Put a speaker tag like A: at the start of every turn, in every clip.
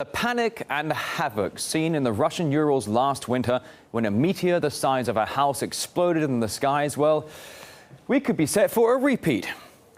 A: The panic and havoc seen in the Russian Urals last winter when a meteor the size of a house exploded in the skies, well, we could be set for a repeat.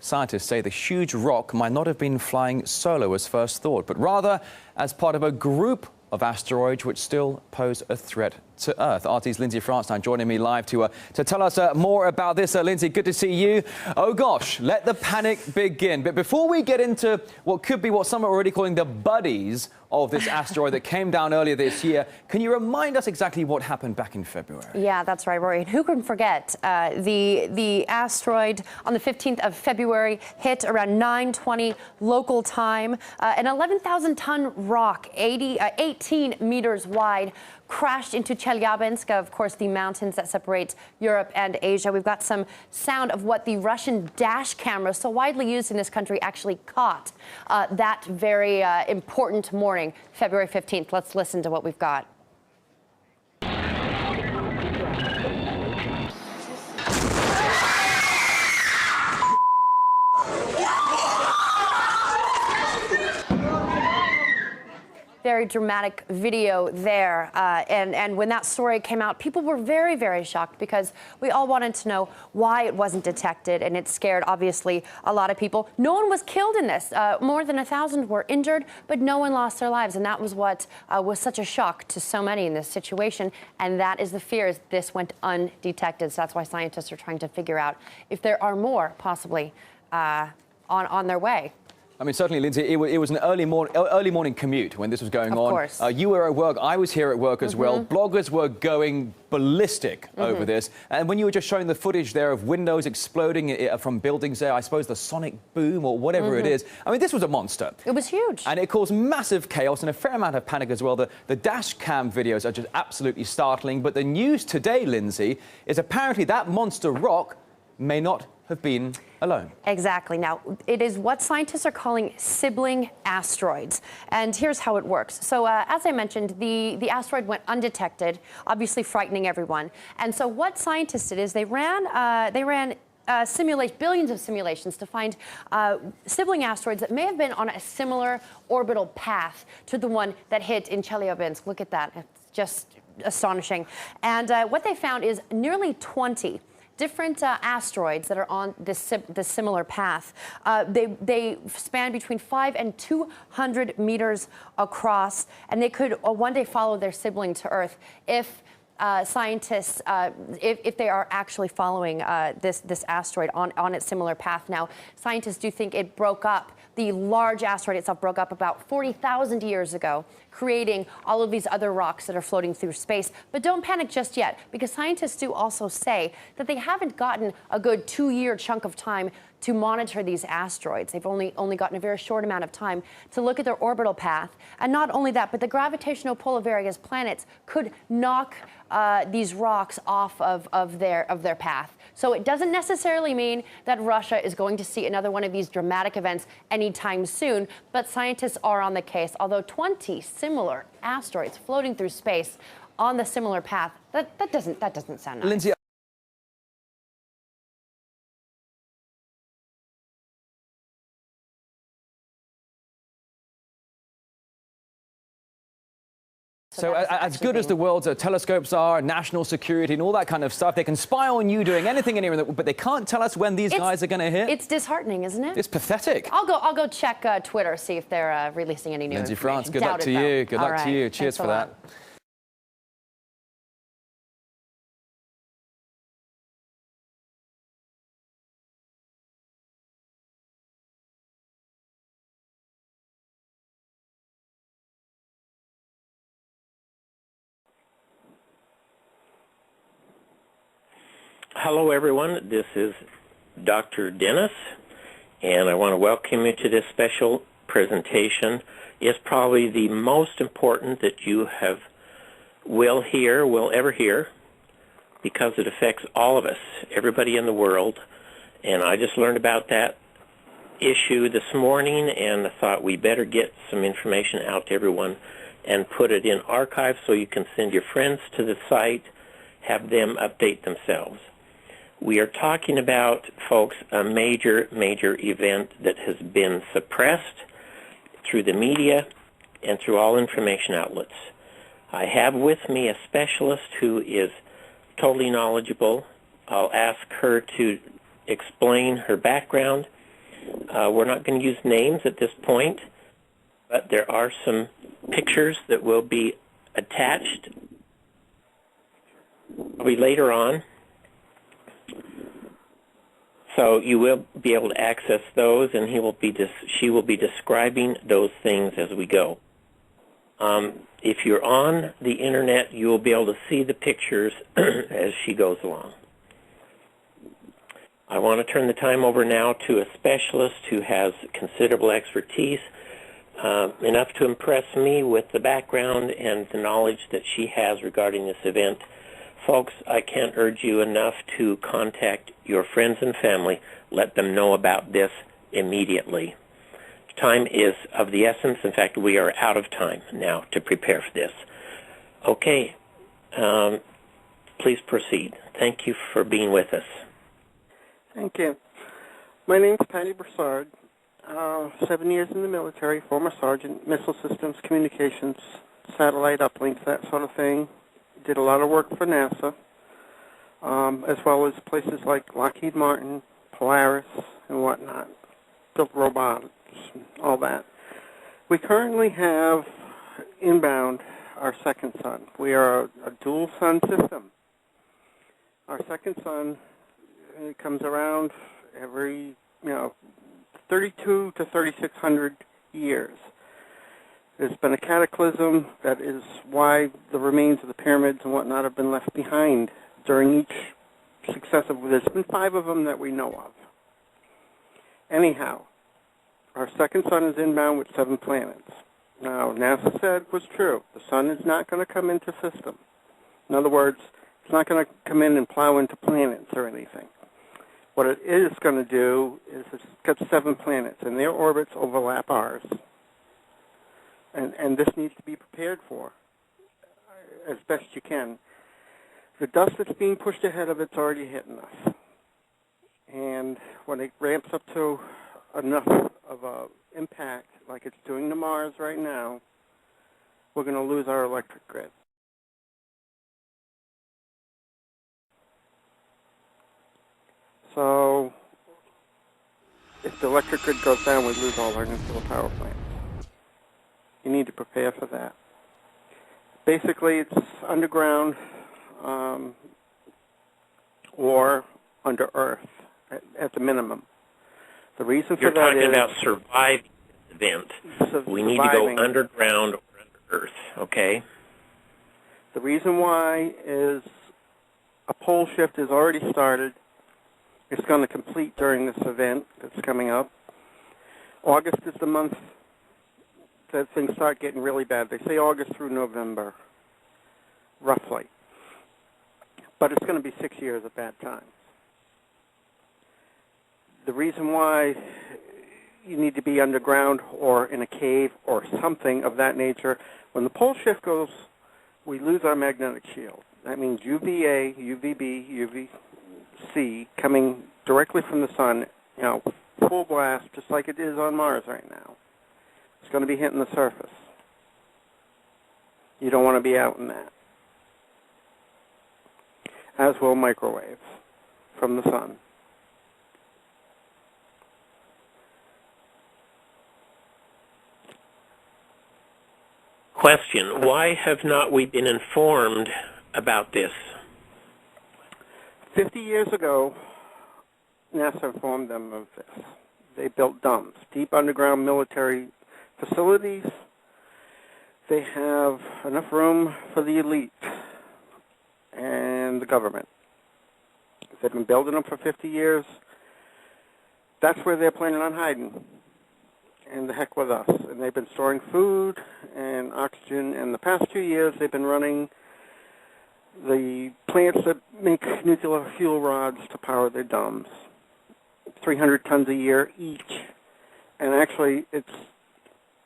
A: Scientists say the huge rock might not have been flying solo as first thought, but rather as part of a group of asteroids which still pose a threat to Earth. RT's Lindsay France now joining me live to tell us more about this. Lindsay, good to see you. Oh gosh, let the panic begin. But before we get into what could be what some are already calling the buddies of this asteroid that came down earlier this year, can you remind us exactly what happened back in February?
B: Yeah, that's right, Rory. And who can forget the asteroid on the 15th of February hit around 9:20 local time. An 11,000-ton rock, 18 meters wide, crashed into Chelyabinsk, of course, the mountains that separate Europe and Asia. We've got some sound of what the Russian dash camera, so widely used in this country, actually caught that very important morning, February 15th. Let's listen to what we've got. Very dramatic video there. And when that story came out, people were very, very shocked because we all wanted to know why it wasn't detected. And it scared, obviously, a lot of people. No one was killed in this. More than 1,000 were injured, but no one lost their lives. And that was what was such a shock to so many in this situation. And that is the fear, is this went undetected. So that's why scientists are trying to figure out if there are more possibly on their way.
A: I mean, certainly, Lindsay, it was an early morning commute when this was going on.
B: Of course.
A: You were at work. I was here at work as well. Bloggers were going ballistic over this. And when you were just showing the footage there of windows exploding from buildings there, I suppose the sonic boom or whatever it is. I mean, this was a monster.
B: It was huge.
A: And it caused massive chaos and a fair amount of panic as well. The dash cam videos are just absolutely startling. But the news today, Lindsay, is apparently that monster rock may not have been alone.
B: Exactly. Now, it is what scientists are calling sibling asteroids. And here's how it works. So, as I mentioned, the asteroid went undetected, obviously frightening everyone. And so what scientists did is they ran billions of simulations to find sibling asteroids that may have been on a similar orbital path to the one that hit in Chelyabinsk. Look at that. It's just astonishing. And what they found is nearly 20 different asteroids that are on this similar path. They span between 5 and 200 meters across, and they could one day follow their sibling to Earth if scientists, if they are actually following this asteroid on its similar path. Now, scientists do think it broke up. The large asteroid itself broke up about 40,000 years ago, creating all of these other rocks that are floating through space. But don't panic just yet, because scientists do also say that they haven't gotten a good 2-year chunk of time to monitor these asteroids. They've only gotten a very short amount of time to look at their orbital path. And not only that, but the gravitational pull of various planets could knock these rocks off of their path. So it doesn't necessarily mean that Russia is going to see another one of these dramatic events anytime soon, but scientists are on the case. Although 20 similar asteroids floating through space on the similar path, that doesn't sound nice.
A: Lindsay, so as good as the world's telescopes are, national security and all that kind of stuff, they can spy on you doing anything and everything, but they can't tell us when these guys are going to hit.
B: It's disheartening, isn't it?
A: It's pathetic.
B: I'll go check Twitter, see if they're releasing any new
A: Lindsay
B: information.
A: France, good luck to you. Good luck to you. Cheers for that.
C: Hello, everyone. This is Dr. Dennis, and I want to welcome you to this special presentation. It's probably the most important that you will ever hear, because it affects all of us, everybody in the world. And I just learned about that issue this morning, and I thought we better get some information out to everyone and put it in archive so you can send your friends to the site, have them update themselves. We are talking about, folks, a major event that has been suppressed through the media and through all information outlets. I have with me a specialist who is totally knowledgeable. I'll ask her to explain her background. We're not going to use names at this point, but there are some pictures that will be attached later on. So you will be able to access those, and she will be describing those things as we go. If you're on the internet, you will be able to see the pictures as she goes along. I want to turn the time over now to a specialist who has considerable expertise, enough to impress me with the background and the knowledge that she has regarding this event. Folks, I can't urge you enough to contact your friends and family. Let them know about this immediately. Time is of the essence. In fact, we are out of time now to prepare for this. Okay, please proceed. Thank you for being with us.
D: Thank you. My name's Patty Broussard. 7 years in the military, former sergeant, missile systems, communications, satellite uplinks, that sort of thing. Did a lot of work for NASA, as well as places like Lockheed Martin, Polaris, and whatnot. Built robots, all that. We currently have inbound our second sun. We are a dual sun system. Our second sun comes around every, 32 to 3,600 years. There's been a cataclysm. That is why the remains of the pyramids and whatnot have been left behind during each successive. There's been 5 of them that we know of. Anyhow, our second sun is inbound with 7 planets. Now, NASA said was true. The sun is not going to come into system. In other words, it's not going to come in and plow into planets or anything. What it is going to do is it's got 7 planets, and their orbits overlap ours. And this needs to be prepared for as best you can. The dust that's being pushed ahead of it's already hitting us. And when it ramps up to enough of an impact, like it's doing to Mars right now, we're going to lose our electric grid. So if the electric grid goes down, we lose all our nuclear power plants. You need to prepare for that. Basically, it's underground or under Earth at the minimum. The reason for that is...
C: You're talking about surviving this event. We need to go underground or under Earth, okay?
D: The reason why is a pole shift has already started. It's going to complete during this event that's coming up. August is the month that things start getting really bad. They say August through November, roughly. But it's going to be 6 years of bad times. The reason why you need to be underground or in a cave or something of that nature, when the pole shift goes, we lose our magnetic shield. That means UVA, UVB, UVC coming directly from the sun, full blast, just like it is on Mars right now. It's going to be hitting the surface. You don't want to be out in that. As will microwaves from the sun.
C: Question, why have not we been informed about this?
D: 50 years ago, NASA informed them of this. They built dumps, deep underground military facilities. They have enough room for the elite and the government. They've been building them for 50 years. That's where they're planning on hiding. And the heck with us. And they've been storing food and oxygen. And the past 2 years, they've been running the plants that make nuclear fuel rods to power their domes. 300 tons a year each. And actually, it's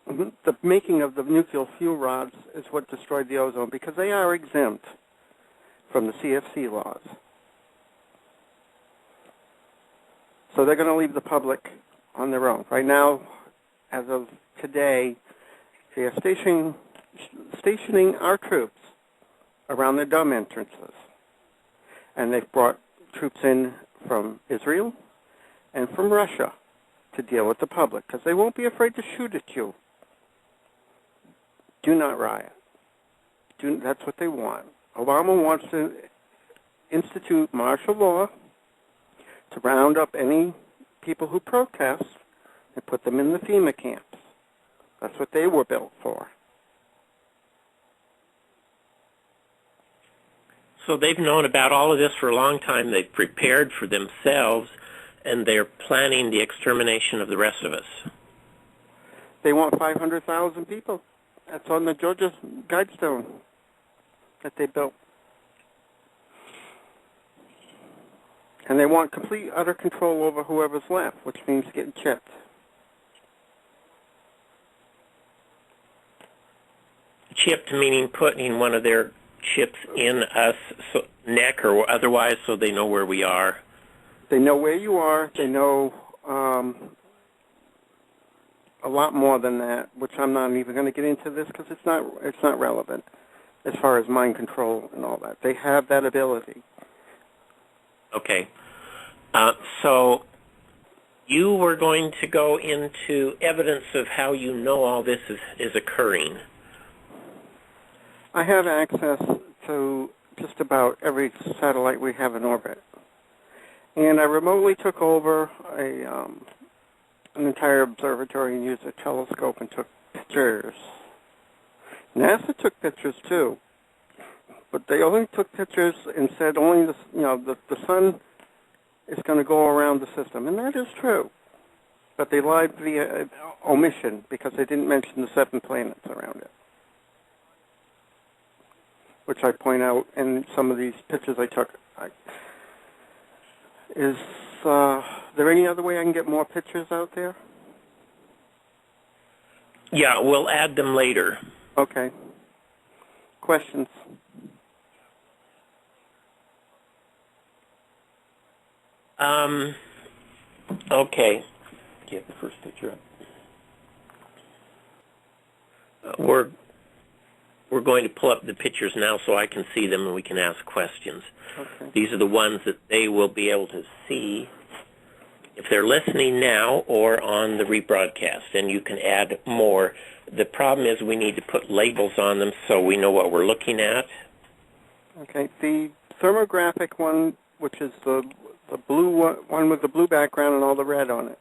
D: the making of the nuclear fuel rods is what destroyed the ozone, because they are exempt from the CFC laws. So they're going to leave the public on their own. Right now, as of today, They are stationing our troops around the dumb entrances. And they've brought troops in from Israel and from Russia to deal with the public, because they won't be afraid to shoot at you. Do not riot. That's what they want. Obama wants to institute martial law to round up any people who protest and put them in the FEMA camps. That's what they were built for.
C: So they've known about all of this for a long time. They've prepared for themselves, and they're planning the extermination of the rest of us.
D: They want 500,000 people. That's on the Georgia Guidestone that they built. And they want complete, utter control over whoever's left, which means getting chipped.
C: Chipped meaning putting one of their chips in us neck or otherwise, so they know where we are.
D: They know where you are. They know a lot more than that, which I'm not even going to get into this because it's not relevant as far as mind control and all that. They have that ability.
C: Okay. So you were going to go into evidence of how you know all this is occurring.
D: I have access to just about every satellite we have in orbit. And I remotely took over an entire observatory and used a telescope and took pictures. NASA took pictures too, but they only took pictures and said only the sun is going to go around the system, and that is true. But they lied via omission because they didn't mention the 7 planets around it, which I point out in some of these pictures I took. Is there any other way I can get more pictures out there?
C: Yeah, we'll add them later.
D: Okay. Questions?
C: Okay. Do you have the first picture up? We're going to pull up the pictures now so I can see them and we can ask questions.
D: Okay.
C: These are the ones that they will be able to see if they're listening now or on the rebroadcast, and you can add more. The problem is we need to put labels on them so we know what we're looking at.
D: Okay. The thermographic one, which is the blue one with the blue background and all the red on it,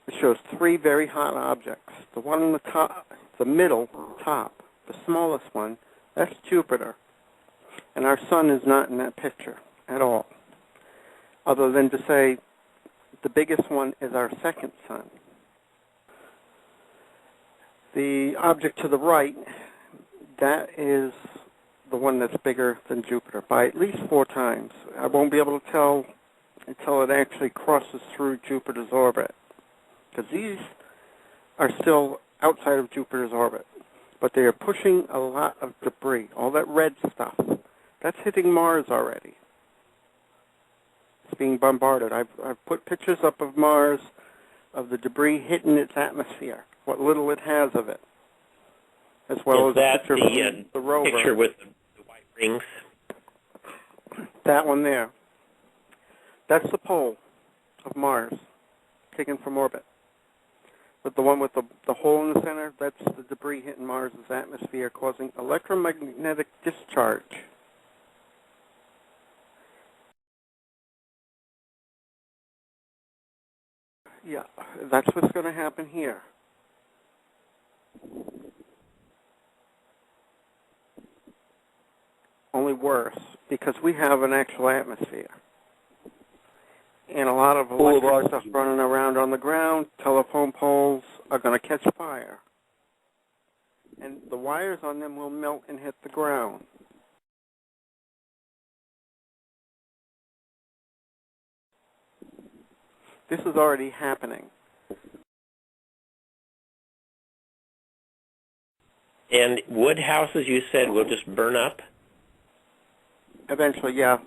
D: it shows 3 very hot objects. The one on the top, the middle top, the smallest one, that's Jupiter. And our sun is not in that picture at all, other than to say the biggest one is our second sun. The object to the right, that is the one that's bigger than Jupiter by at least 4 times. I won't be able to tell until it actually crosses through Jupiter's orbit, because these are still outside of Jupiter's orbit. But they are pushing a lot of debris, all that red stuff. That's hitting Mars already. It's being bombarded. I've put pictures up of Mars, of the debris hitting its atmosphere, what little it has of it, as well as a picture of the rover.
C: Picture with the white rings?
D: That one there. That's the pole of Mars, taken from orbit. But the one with the hole in the center, that's the debris hitting Mars' atmosphere, causing electromagnetic discharge. Yeah, that's what's going to happen here. Only worse, because we have an actual atmosphere. And a lot of electric stuff running around on the ground, telephone poles are going to catch fire. And the wires on them will melt and hit the ground. This is already happening.
C: And wood houses, you said, will just burn up?
D: Eventually, yeah.